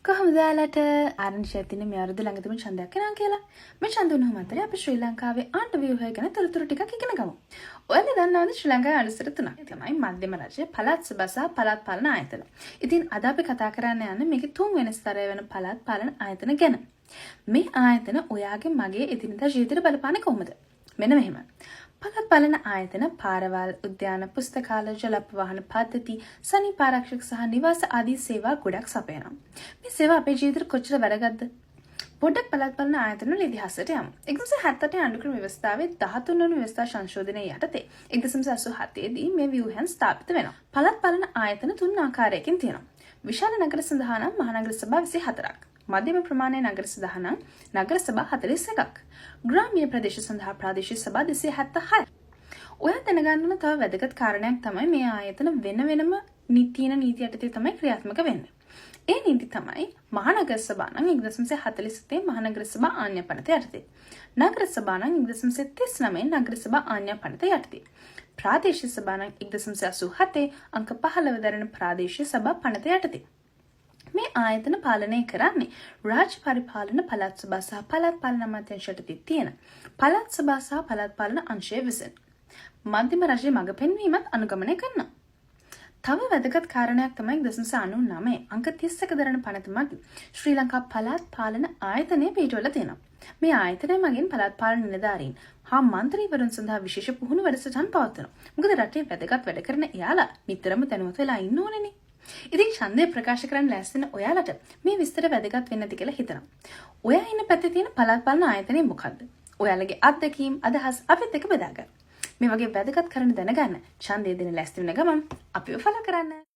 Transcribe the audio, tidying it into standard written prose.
කොහොමද ඔයාලට ආරංචියක් තියෙන මේ අවුරුදු ළඟ තිබුණු ඡන්දයක් එනවා කියලා? මේ ඡන්ද උණුහම අතරේ අපි ශ්‍රී ලංකාවේ ආණ්ඩු ව්‍යුහය ගැන තොරතුරු ටිකක් ඉගෙන ගමු. ඔයාලා දන්නවද ශ්‍රී ලංකාවේ අනුසර තුනක් තමයි මධ්‍යම රජය, පළාත් සභා සහ පළාත් පාලන ආයතන. ඉතින් අද අපි කතා කරන්න යන්නේ මේකේ තුන්වෙනි ස්තරය වෙන පළාත් පාලන ආයතන ගැන. මේ ආයතන ඔයාගේ මගේ එදිනදා ජීවිතේට බලපාන්නේ කොහොමද? මෙන්න මෙහෙම. පළාත් පාලන ආයතන පාරවල්, උද්‍යාන, පුස්තකාල, ජල ප්‍රවාහන පද්ධති, සනීප ආරක්ෂක සහ නිවාස ආදී සේවා ගොඩක් සපයනවා. මේ සේවා අපේ ජීවිතේට කොච්චර වැදගත්ද? පොඩ්ඩක් පළාත් පාලන ආයතන වල ඉතිහාසයට යමු. 1978 ආණ්ඩුක්‍රම ව්‍යවස්ථාවේ 13 වෙනි ව්‍යවස්ථා සංශෝධනය යටතේ 1987 දී මේ ව්‍යුහයන් ස්ථාපිත වෙනවා. පළාත් පාලන ආයතන තුන් ආකාරයකින් තියෙනවා. විශාල නගර සඳහා නම් මහනගර සභා 24ක්. මධ්‍යම ප්‍රමාණයේ නගර සඳහා නම් නගර සභා 41ක්. ග්‍රාමීය ප්‍රදේශ සඳහා ප්‍රාදේශීය සභා 276ක්. ඔයා දැනගන්න ඕන තව වැදගත් කාරණයක් තමයි මේ ආයතන වෙන වෙනම නීති යටතේ තමයි ක්‍රියාත්මක වෙන්නේ. ඒ නීති තමයි මහනගර සභා නම් 1947 මහනගර සභා ආඥා පනත යටතේ. නගර සභා නම් 1939 නගර සභා ආඥා පනත යටතේ. ප්‍රාදේශීය සභා නම් 1987 අංක 15 දරන ප්‍රාදේශීය සභා පනත යටතේ. මේ ආයතන පාලනය කරන්නේ රාජ්‍ය පරිපාලන පළාත් සභා සහ පළාත් පාලන අමාත්‍යාංශ යටතේ තියෙන පළාත් සභා සහ පළාත් පාලන අංශය විසින්. මධ්‍යම රජයේ මඟ පෙන්වීමත් අනුගමනය කරනවා. තව වැදගත් කාරණයක් තමයි 1999 අංක 31 දරන පනත මගින් ශ්‍රී ලංකා පළාත් පාලන ආයතනය පිටවල තියෙනවා. මේ ආයතනය මගින් පළාත් පාලන නිලධාරීන් හා මන්ත්‍රීවරුන් සඳහා විශේෂ පුහුණු වැඩසටහන් පවත්වනවා. මොකද රටේ වැදගත් වැඩ කරන එයාලා නිතරම දැනුවත් වෙලා ඉන්න ඕනේනේ. ඉතින් ඡන්දය ප්‍රකාශ කරන්න ලෑස්ති වෙන ඔයාලට මේ විස්තර වැදගත් වෙන්නද කියලා හිතනවා. ඔයා ඉන්න පැත්තේ තියෙන පළාත් පාලන ආයතනය මොකද්ද? ඔයාලගේ අත්දැකීම්, අදහස් අපිත් එක්ක බෙදා ගන්න. මේ වගේ වැදගත් කරන දැනගන්න ඡන්දය දෙන ලෑස්ති වෙන ගමන් අපිව ෆලෝ කරන්න.